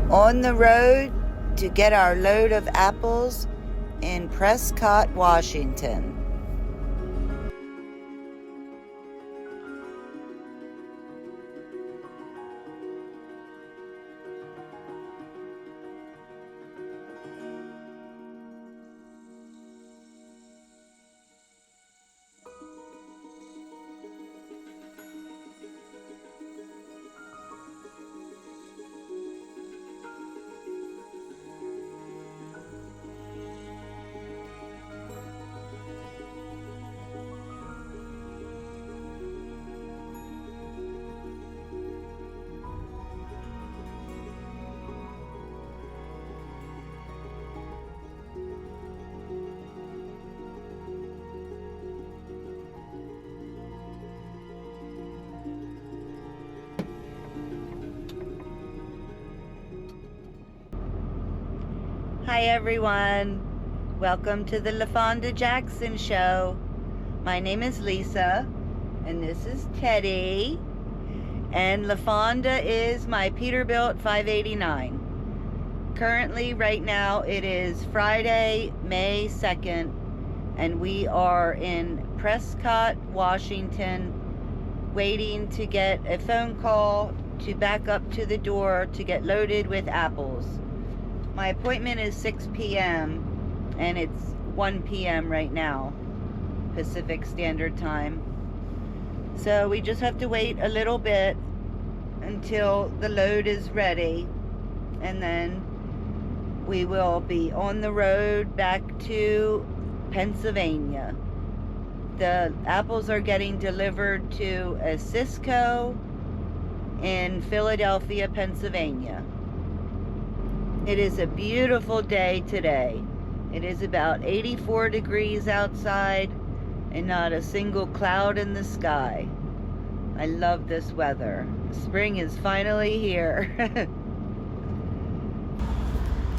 On the road to get our load of apples in Prescott, Washington. Hi everyone, welcome to the LaFonda Jackson Show. My name is Lisa, and this is Teddy, and LaFonda is my Peterbilt 589. Currently, right now, it is Friday, May 2nd, and we are in Prescott, Washington, waiting to get a phone call to back up to the door to get loaded with apples. My appointment is 6 p.m. and it's 1 p.m. right now, Pacific Standard Time. So we just have to wait a little bit until the load is ready, and then we will be on the road back to Pennsylvania. The apples are getting delivered to a Cisco in Philadelphia, Pennsylvania. It is a beautiful day today. It is about 84 degrees outside and not a single cloud in the sky. I love this weather. Spring is finally here.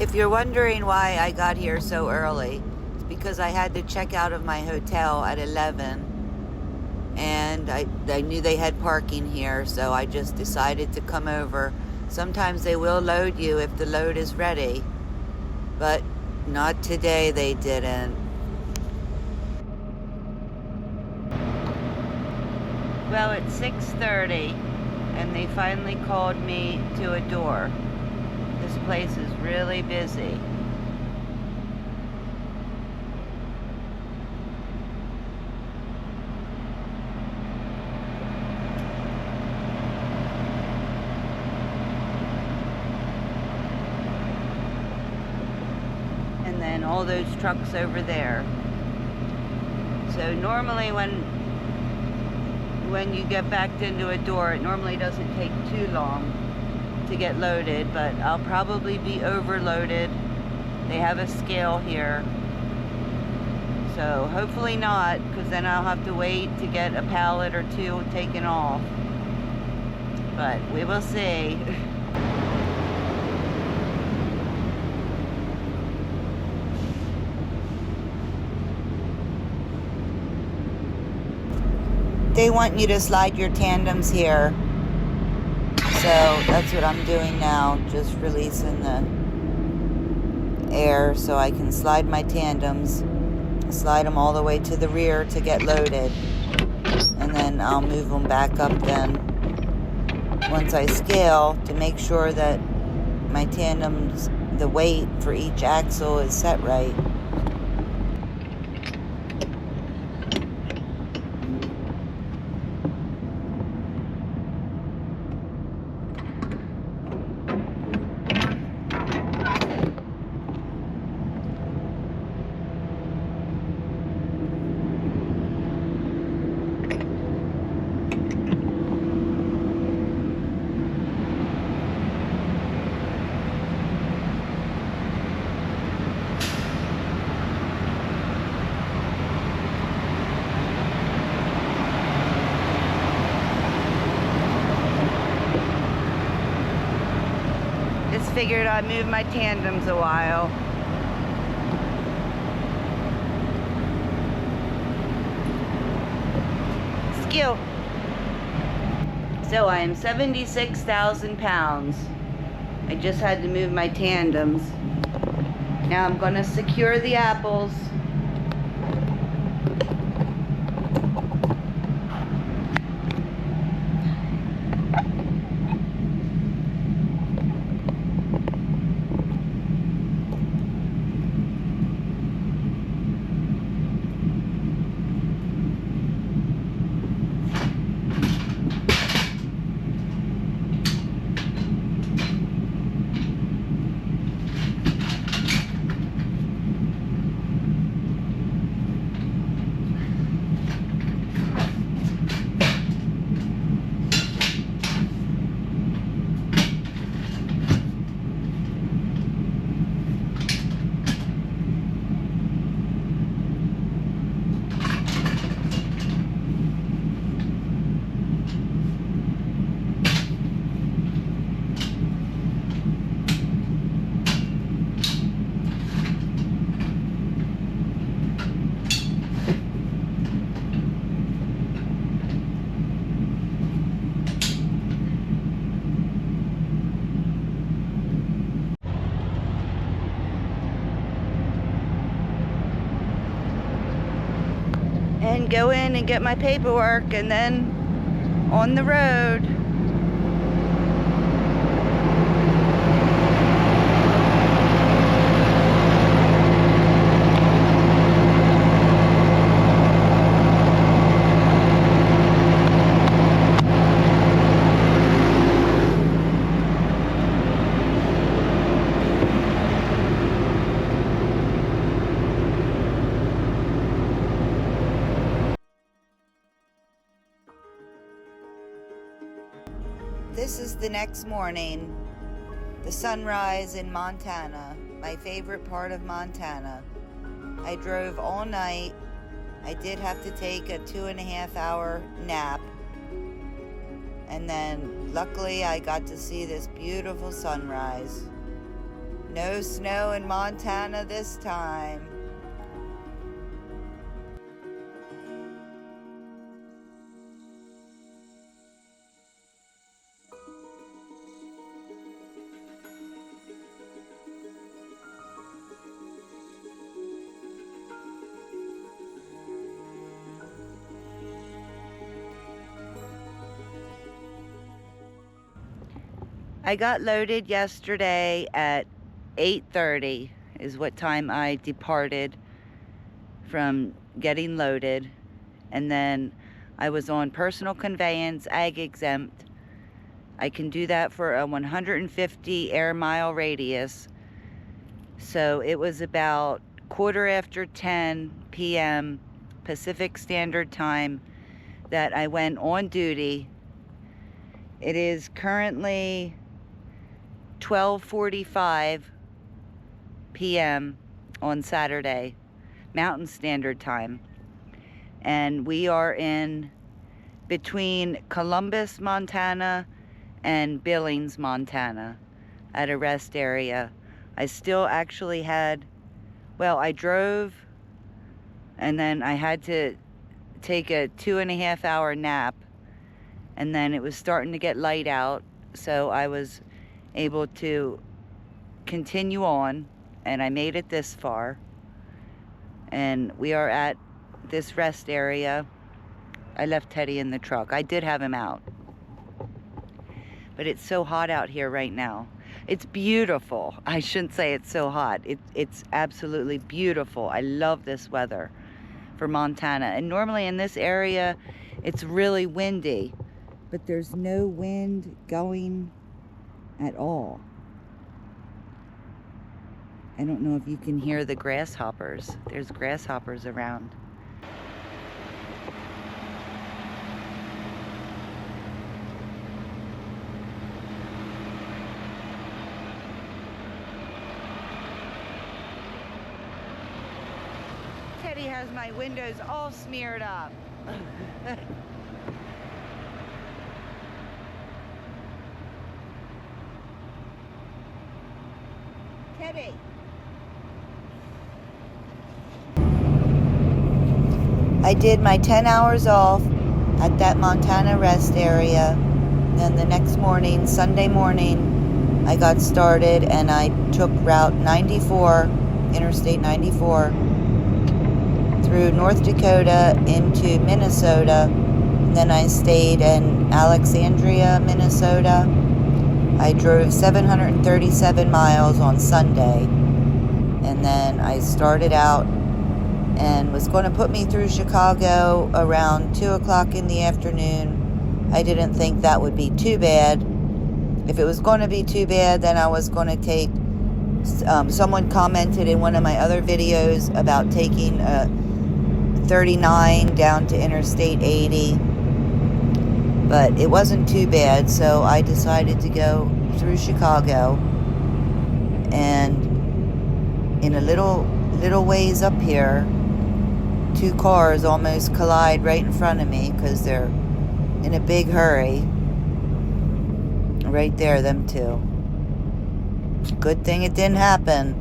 If you're wondering why I got here so early, it's because I had to check out of my hotel at 11. And I knew they had parking here, so I just decided to come over. Sometimes they will load you if the load is ready, but not today, they didn't. Well, it's 6:30 and they finally called me to a door. This place is really busy. And then all those trucks over there. So normally when you get backed into a door, it normally doesn't take too long to get loaded, but I'll probably be overloaded. They have a scale here. So hopefully not, because then I'll have to wait to get a pallet or two taken off. But we will see. They want you to slide your tandems here. So that's what I'm doing now, just releasing the air so I can slide my tandems, slide them all the way to the rear to get loaded. And then I'll move them back up then once I scale to make sure that my tandems, the weight for each axle is set right. Just figured I'd move my tandems a while. Skill. So I am 76,000 pounds. I just had to move my tandems. Now I'm gonna secure the apples. And go in and get my paperwork, and then on the road. This is the next morning, the sunrise in Montana, my favorite part of Montana. I drove all night. I did have to take a 2.5-hour nap. And then luckily I got to see this beautiful sunrise. No snow in Montana this time. I got loaded yesterday at 8:30 is what time I departed from getting loaded. And then I was on personal conveyance, ag exempt. I can do that for a 150 air mile radius. So it was about 10:15 p.m. Pacific Standard Time that I went on duty. It is currently 12:45 p.m. on Saturday, Mountain Standard Time. And we are in between Columbus, Montana and Billings, Montana at a rest area. I still actually had, well, I drove and then I had to take a 2.5-hour nap, and then it was starting to get light out, so I was able to continue on, and I made it this far. And we are at this rest area. I left Teddy in the truck. I did have him out. But it's so hot out here right now. It's beautiful. I shouldn't say it's so hot. It's absolutely beautiful. I love this weather for Montana. And normally in this area, it's really windy, but there's no wind going at all. I don't know if you can hear the grasshoppers. There's grasshoppers around. Teddy has my windows all smeared up. Teddy. I did my 10 hours off at that Montana rest area. Then the next morning, Sunday morning, I got started and I took Route 94, Interstate 94, through North Dakota into Minnesota. And then I stayed in Alexandria, Minnesota. I drove 737 miles on Sunday. And then I started out and was going to put me through Chicago around 2 o'clock in the afternoon. I didn't think that would be too bad. If it was going to be too bad, then I was going to take, someone commented in one of my other videos about taking 39 down to Interstate 80. But it wasn't too bad, so I decided to go through Chicago. And in a little ways up here, 2 cars almost collide right in front of me because they're in a big hurry. Right there, them two. Good thing it didn't happen.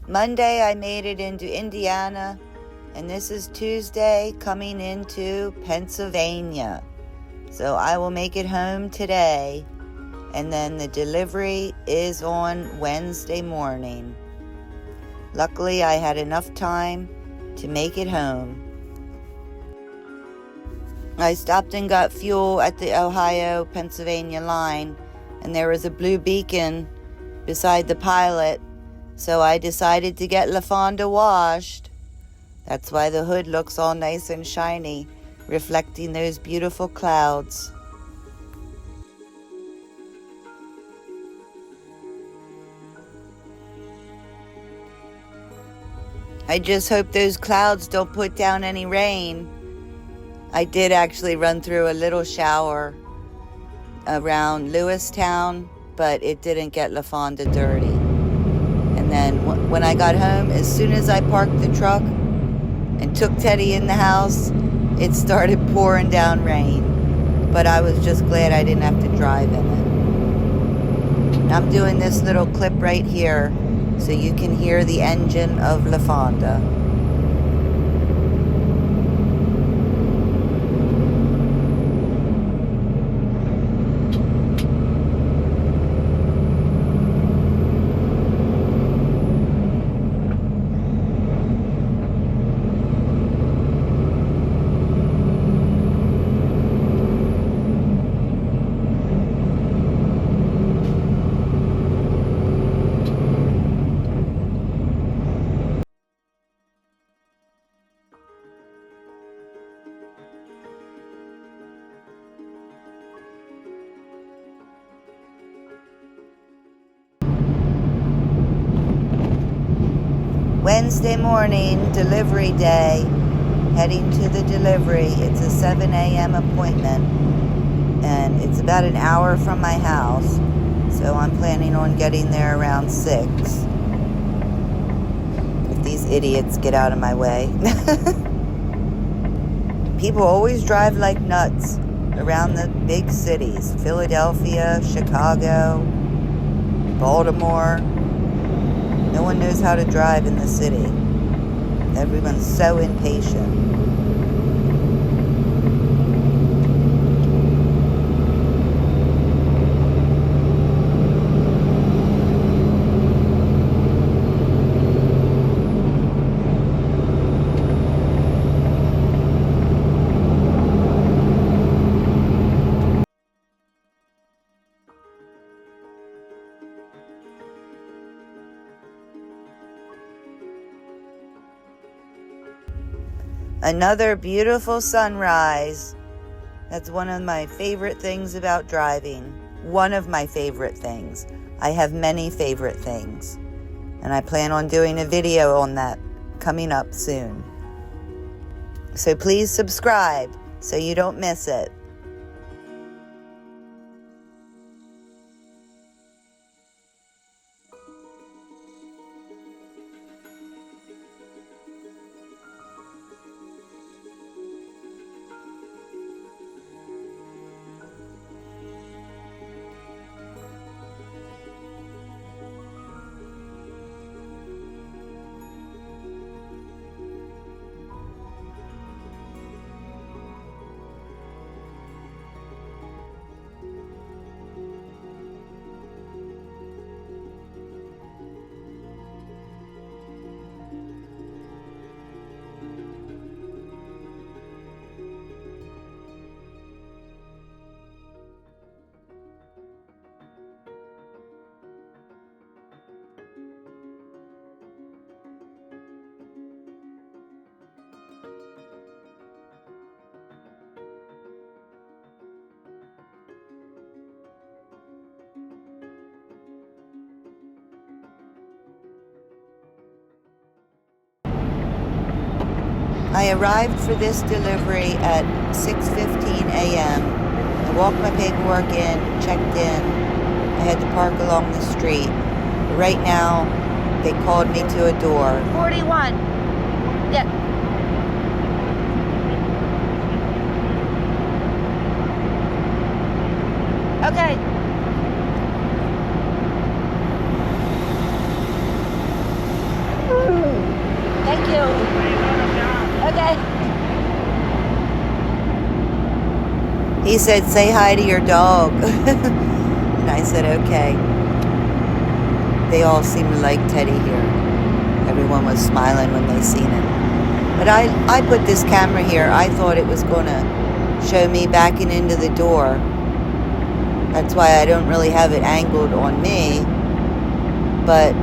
Monday, I made it into Indiana, and this is Tuesday coming into Pennsylvania. So I will make it home today. And then the delivery is on Wednesday morning. Luckily, I had enough time to make it home. I stopped and got fuel at the Ohio-Pennsylvania line, and there was a blue beacon beside the Pilot, so I decided to get LaFonda washed. That's why the hood looks all nice and shiny, reflecting those beautiful clouds. I just hope those clouds don't put down any rain. I did actually run through a little shower around Lewistown, but it didn't get LaFonda dirty. And then when I got home, as soon as I parked the truck and took Teddy in the house, it started pouring down rain. But I was just glad I didn't have to drive in it. I'm doing this little clip right here so you can hear the engine of LaFonda. Wednesday morning, delivery day, heading to the delivery. It's a 7 a.m. appointment, and it's about an hour from my house, so I'm planning on getting there around 6. If these idiots get out of my way. People always drive like nuts around the big cities. Philadelphia, Chicago, Baltimore. No one knows how to drive in the city. Everyone's so impatient. Another beautiful sunrise. That's one of my favorite things about driving. One of my favorite things. I have many favorite things, and I plan on doing a video on that coming up soon. So please subscribe so you don't miss it. I arrived for this delivery at 6:15 a.m. I walked my paperwork in, checked in. I had to park along the street. But right now, they called me to a door. 41. Yeah. Okay. Thank you. Okay. He said, say hi to your dog. And I said, okay. They all seemed to like Teddy here. Everyone was smiling when they seen him. But I put this camera here. I thought it was going to show me backing into the door. That's why I don't really have it angled on me. But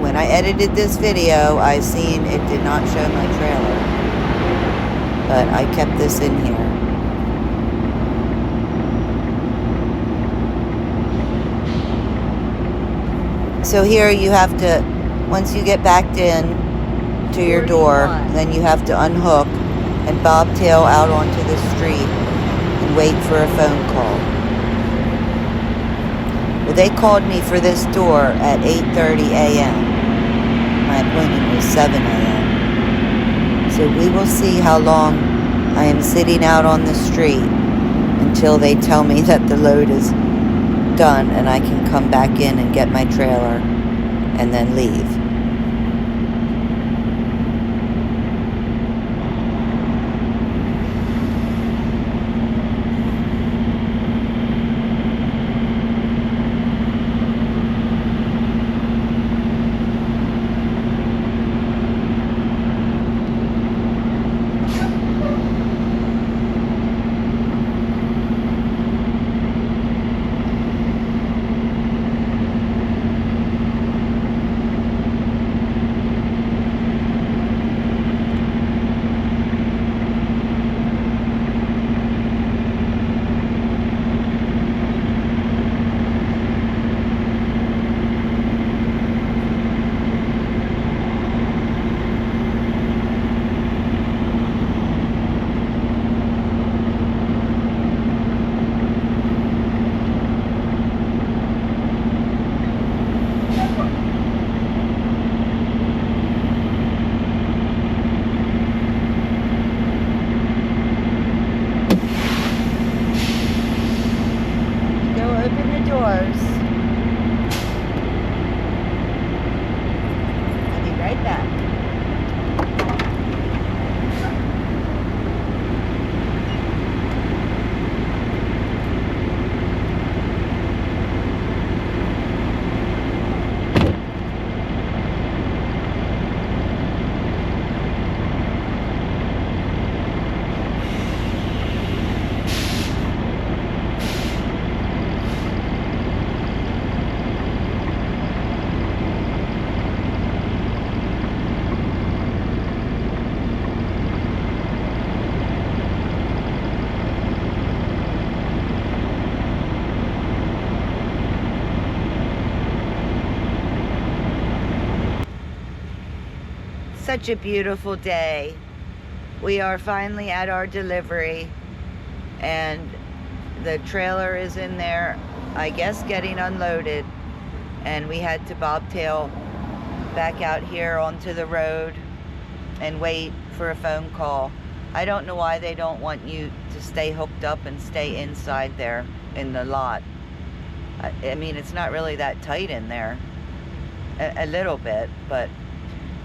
when I edited this video, I seen it did not show my trailer. But I kept this in here. So here you have to, once you get backed in to your door, then you have to unhook and bobtail out onto the street and wait for a phone call. Well, they called me for this door at 8:30 a.m. My appointment was 7 a.m. So we will see how long I am sitting out on the street until they tell me that the load is done and I can come back in and get my trailer and then leave. Such a beautiful day. We are finally at our delivery and the trailer is in there, I guess getting unloaded, and we had to bobtail back out here onto the road and wait for a phone call. I don't know why they don't want you to stay hooked up and stay inside there in the lot. I mean, it's not really that tight in there. A little bit, but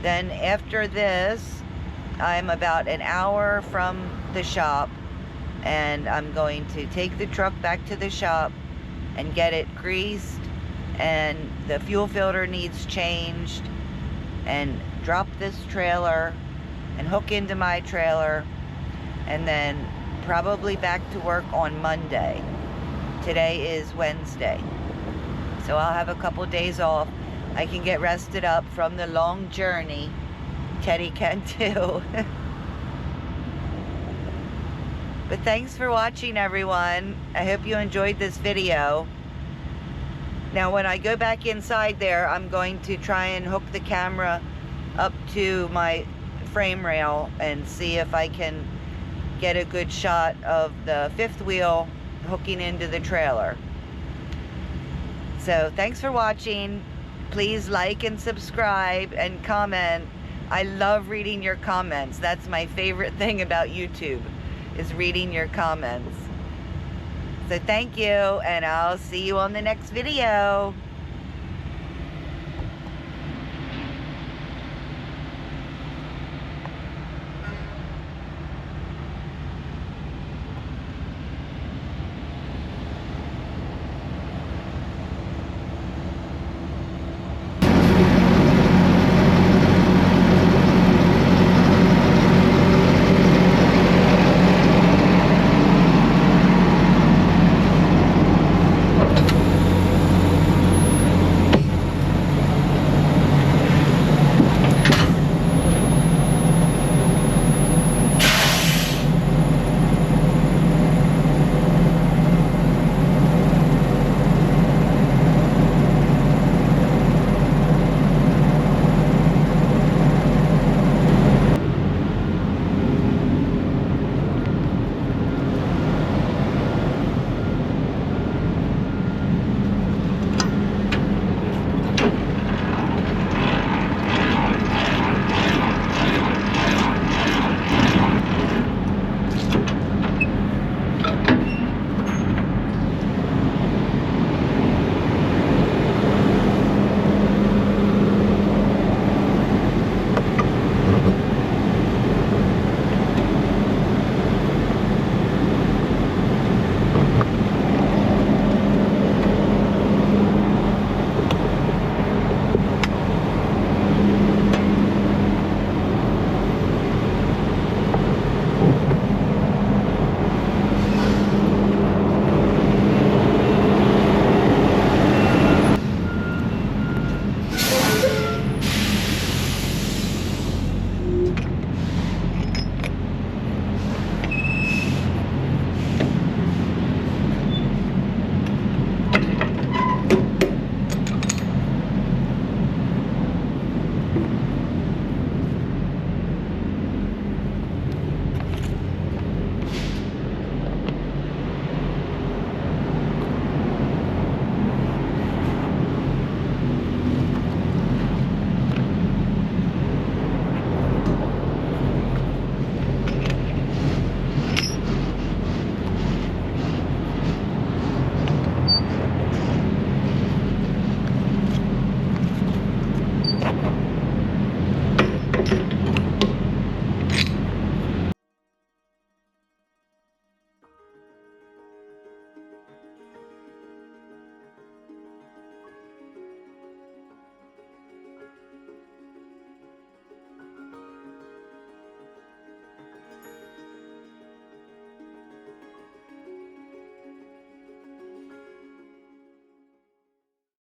then after this, I'm about an hour from the shop and I'm going to take the truck back to the shop and get it greased, and the fuel filter needs changed, and drop this trailer and hook into my trailer, and then probably back to work on Monday. Today is Wednesday, so I'll have a couple days off. I can get rested up from the long journey. Teddy can too. But thanks for watching, everyone. I hope you enjoyed this video. Now when I go back inside there, I'm going to try and hook the camera up to my frame rail and see if I can get a good shot of the fifth wheel hooking into the trailer. So thanks for watching. Please like and subscribe and comment. I love reading your comments. That's my favorite thing about YouTube, is reading your comments. So thank you, and I'll see you on the next video.